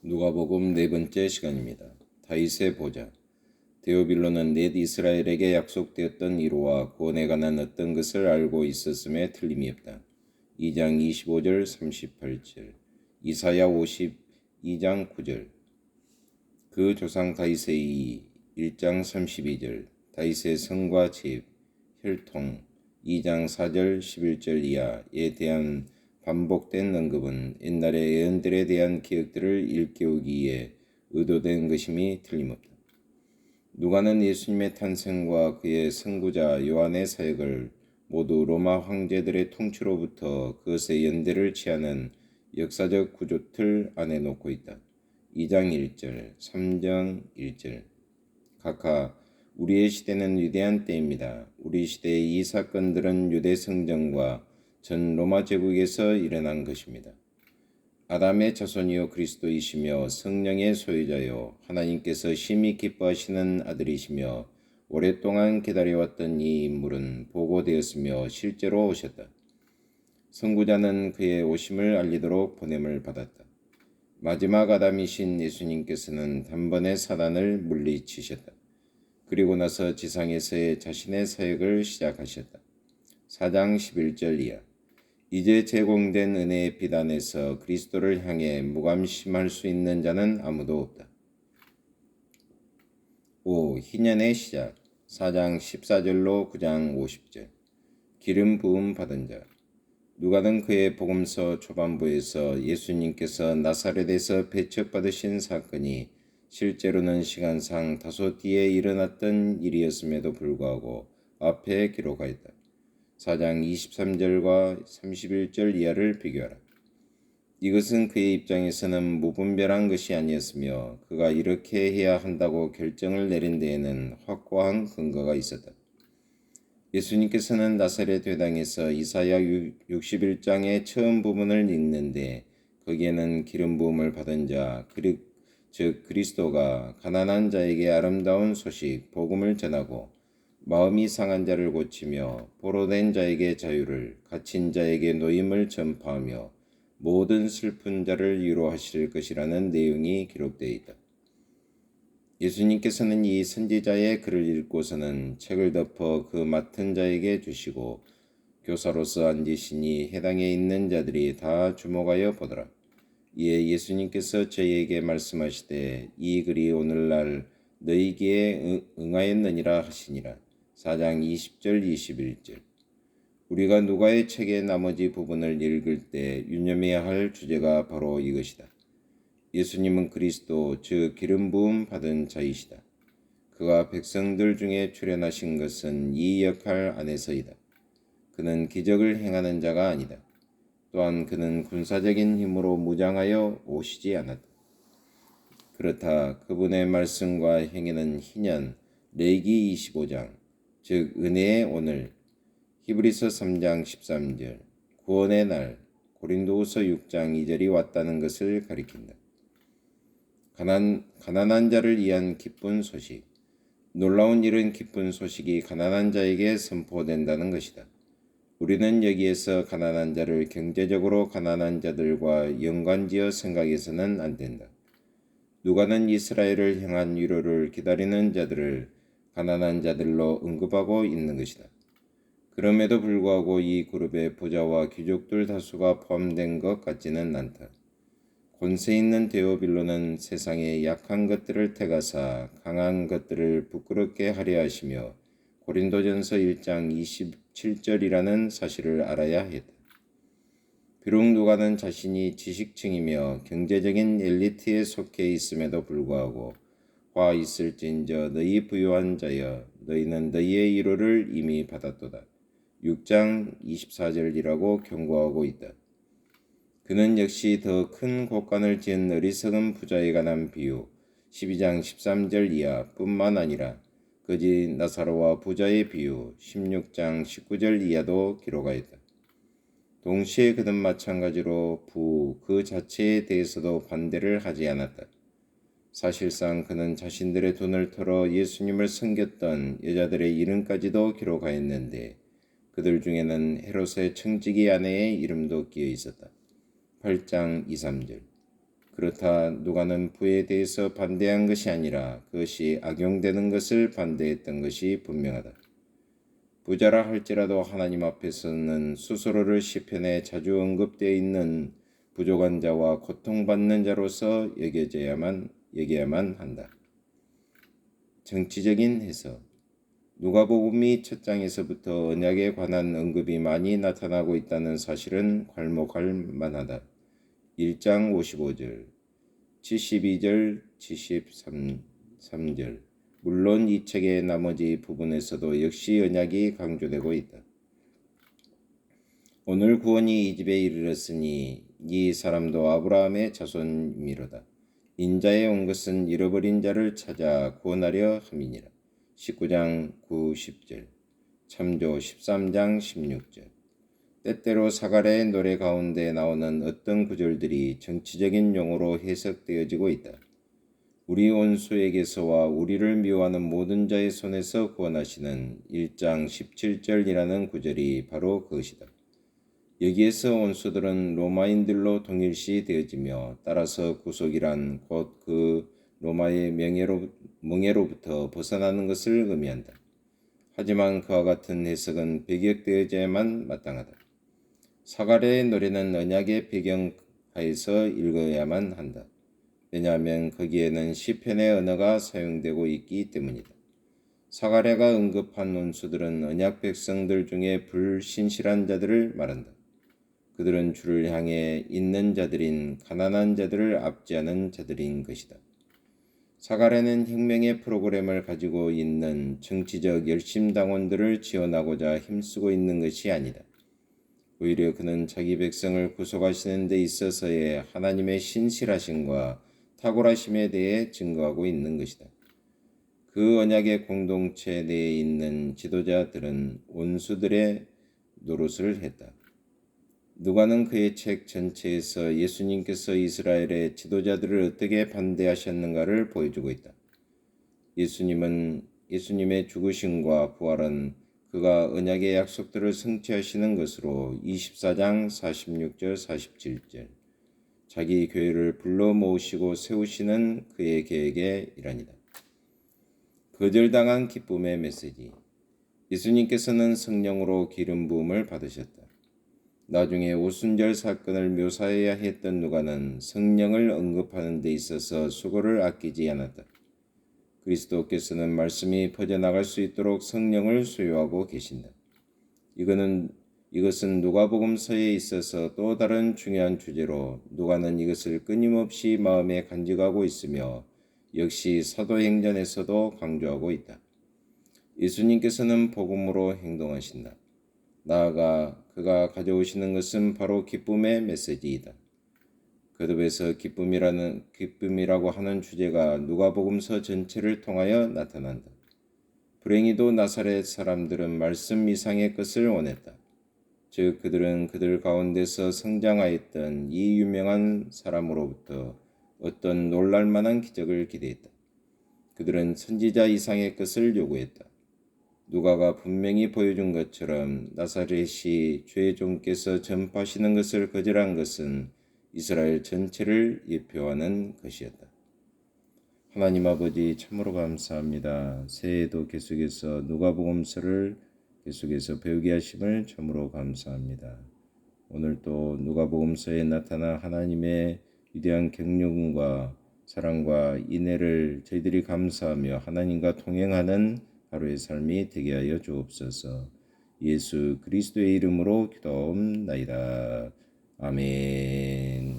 누가복음 네 번째 시간입니다. 다윗의 보좌. 데오빌로는 넷 이스라엘에게 약속되었던 위로와 구원에 관한 어떤 것을 알고 있었음에 틀림이 없다. 2장 25절 38절 이사야 52장 9절 그 조상 다윗의 1장 32절 다윗의 성과 집, 혈통 2장 4절 11절 이하에 대한 반복된 언급은 옛날의 예언들에 대한 기억들을 일깨우기 위해 의도된 것임이 틀림없다. 누가는 예수님의 탄생과 그의 선구자 요한의 사역을 모두 로마 황제들의 통치로부터 그것의 연대를 취하는 역사적 구조틀 안에 놓고 있다. 2장 1절, 3장 1절 각하 우리의 시대는 위대한 때입니다. 우리 시대의 이 사건들은 유대 성전과 전 로마 제국에서 일어난 것입니다. 아담의 자손이요 그리스도이시며 성령의 소유자요 하나님께서 심히 기뻐하시는 아들이시며 오랫동안 기다려왔던 이 인물은 보고되었으며 실제로 오셨다. 선구자는 그의 오심을 알리도록 보냄을 받았다. 마지막 아담이신 예수님께서는 단번에 사단을 물리치셨다. 그리고 나서 지상에서의 자신의 사역을 시작하셨다. 4장 11절 이하 이제 제공된 은혜의 빛 안에서 그리스도를 향해 무감심할 수 있는 자는 아무도 없다. 5. 희년의 시작 4장 14절로 9장 50절 기름 부음 받은 자 누가는 그의 복음서 초반부에서 예수님께서 나사렛에서 배척받으신 사건이 실제로는 시간상 다소 뒤에 일어났던 일이었음에도 불구하고 앞에 기록하였다. 4장 23절과 31절 이하를 비교하라. 이것은 그의 입장에서는 무분별한 것이 아니었으며 그가 이렇게 해야 한다고 결정을 내린 데에는 확고한 근거가 있었다. 예수님께서는 나사렛 회당에서 이사야 61장의 처음 부분을 읽는데 거기에는 기름 부음을 받은 자, 즉 그리스도가 가난한 자에게 아름다운 소식, 복음을 전하고 마음이 상한 자를 고치며 포로된 자에게 자유를, 갇힌 자에게 노임을 전파하며 모든 슬픈 자를 위로하실 것이라는 내용이 기록되어 있다. 예수님께서는 이 선지자의 글을 읽고서는 책을 덮어 그 맡은 자에게 주시고 교사로서 앉으시니 해당에 있는 자들이 다 주목하여 보더라. 이에 예수님께서 저희에게 말씀하시되 이 글이 오늘날 너희 귀에 응하였느니라 하시니라. 4장 20절 21절 우리가 누가의 책의 나머지 부분을 읽을 때 유념해야 할 주제가 바로 이것이다. 예수님은 그리스도 즉 기름 부음 받은 자이시다. 그가 백성들 중에 출현하신 것은 이 역할 안에서이다. 그는 기적을 행하는 자가 아니다. 또한 그는 군사적인 힘으로 무장하여 오시지 않았다. 그렇다 그분의 말씀과 행위는 희년, 레위기 25장, 즉 은혜의 오늘, 히브리서 3장 13절, 구원의 날, 고린도후서 6장 2절이 왔다는 것을 가리킨다. 가난한 자를 위한 기쁜 소식. 놀라운 일은 기쁜 소식이 가난한 자에게 선포된다는 것이다. 우리는 여기에서 가난한 자를 경제적으로 가난한 자들과 연관지어 생각해서는 안 된다. 누가는 이스라엘을 향한 위로를 기다리는 자들을 가난한 자들로 언급하고 있는 것이다. 그럼에도 불구하고 이 그룹에 부자와 귀족들 다수가 포함된 것 같지는 않다. 권세 있는 데오빌로는 세상의 약한 것들을 택하사 강한 것들을 부끄럽게 하려 하시며 고린도전서 1장 27절이라는 사실을 알아야 했다. 비록 누가는 자신이 지식층이며 경제적인 엘리트에 속해 있음에도 불구하고 화 있을진저 너희 부유한 자여 너희는 너희의 위로를 이미 받았도다. 6장 24절이라고 경고하고 있다. 그는 역시 더 큰 곡간을 지은 어리석은 부자에 관한 비유 12장 13절 이하 뿐만 아니라 거지 나사로와 부자의 비유 16장 19절 이하도 기록하였다. 동시에 그는 마찬가지로 그 자체에 대해서도 반대를 하지 않았다. 사실상 그는 자신들의 돈을 털어 예수님을 섬겼던 여자들의 이름까지도 기록하였는데 그들 중에는 헤롯의 청지기 아내의 이름도 끼어 있었다. 8장 2, 3절 그렇다 누가는 부에 대해서 반대한 것이 아니라 그것이 악용되는 것을 반대했던 것이 분명하다. 부자라 할지라도 하나님 앞에서는 스스로를 시편에 자주 언급되어 있는 부족한 자와 고통받는 자로서 여겨야만 한다. 정치적인 해석. 누가복음이 첫 장에서부터 언약에 관한 언급이 많이 나타나고 있다는 사실은 괄목할 만하다. 1장 55절, 72절, 73절. 물론 이 책의 나머지 부분에서도 역시 언약이 강조되고 있다. 오늘 구원이 이 집에 이르렀으니 이 사람도 아브라함의 자손이미로다. 인자에 온 것은 잃어버린 자를 찾아 구원하려 함이니라. 19장 9, 10절, 참조 13장 16절. 때때로 사가랴의 노래 가운데 나오는 어떤 구절들이 정치적인 용어로 해석되어지고 있다. 우리 원수에게서와 우리를 미워하는 모든 자의 손에서 구원하시는 1장 17절이라는 구절이 바로 그것이다. 여기에서 원수들은 로마인들로 동일시 되어지며 따라서 구속이란 곧 그 로마의 멍에로부터 벗어나는 것을 의미한다. 하지만 그와 같은 해석은 배격되어져야만 마땅하다. 사가랴의 노래는 언약의 배경하에서 읽어야만 한다. 왜냐하면 거기에는 시편의 언어가 사용되고 있기 때문이다. 사가랴가 언급한 원수들은 언약 백성들 중에 불신실한 자들을 말한다. 그들은 주를 향해 있는 자들인 가난한 자들을 압제하는 자들인 것이다. 사가랴는 혁명의 프로그램을 가지고 있는 정치적 열심당원들을 지원하고자 힘쓰고 있는 것이 아니다. 오히려 그는 자기 백성을 구속하시는 데 있어서의 하나님의 신실하심과 탁월하심에 대해 증거하고 있는 것이다. 그 언약의 공동체 내에 있는 지도자들은 원수들의 노릇을 했다. 누가는 그의 책 전체에서 예수님께서 이스라엘의 지도자들을 어떻게 반대하셨는가를 보여주고 있다. 예수님의 죽으심과 부활은 그가 언약의 약속들을 성취하시는 것으로 24장 46절 47절 자기 교회를 불러 모으시고 세우시는 그의 계획의 일환이다. 거절당한 기쁨의 메시지. 예수님께서는 성령으로 기름 부음을 받으셨다. 나중에 오순절 사건을 묘사해야 했던 누가는 성령을 언급하는 데 있어서 수고를 아끼지 않았다. 그리스도께서는 말씀이 퍼져나갈 수 있도록 성령을 수요하고 계신다. 이것은 누가복음서에 있어서 또 다른 중요한 주제로 누가는 이것을 끊임없이 마음에 간직하고 있으며 역시 사도행전에서도 강조하고 있다. 예수님께서는 복음으로 행동하신다. 나아가 그가 가져오시는 것은 바로 기쁨의 메시지이다. 거듭에서 기쁨이라고 하는 주제가 누가복음서 전체를 통하여 나타난다. 불행히도 나사렛 사람들은 말씀 이상의 것을 원했다. 즉 그들은 그들 가운데서 성장하였던 이 유명한 사람으로부터 어떤 놀랄만한 기적을 기대했다. 그들은 선지자 이상의 것을 요구했다. 누가가 분명히 보여준 것처럼 나사렛이 주의 종께서 전파하시는 것을 거절한 것은 이스라엘 전체를 예표하는 것이었다. 하나님 아버지 참으로 감사합니다. 새해에도 계속해서 누가복음서를 계속해서 배우게 하심을 참으로 감사합니다. 오늘 또 누가복음서에 나타난 하나님의 위대한 경륜과 사랑과 인애를 저희들이 감사하며 하나님과 동행하는 하루의 삶이 되게 하여 주옵소서. 예수 그리스도의 이름으로 기도하옵나이다. 아멘.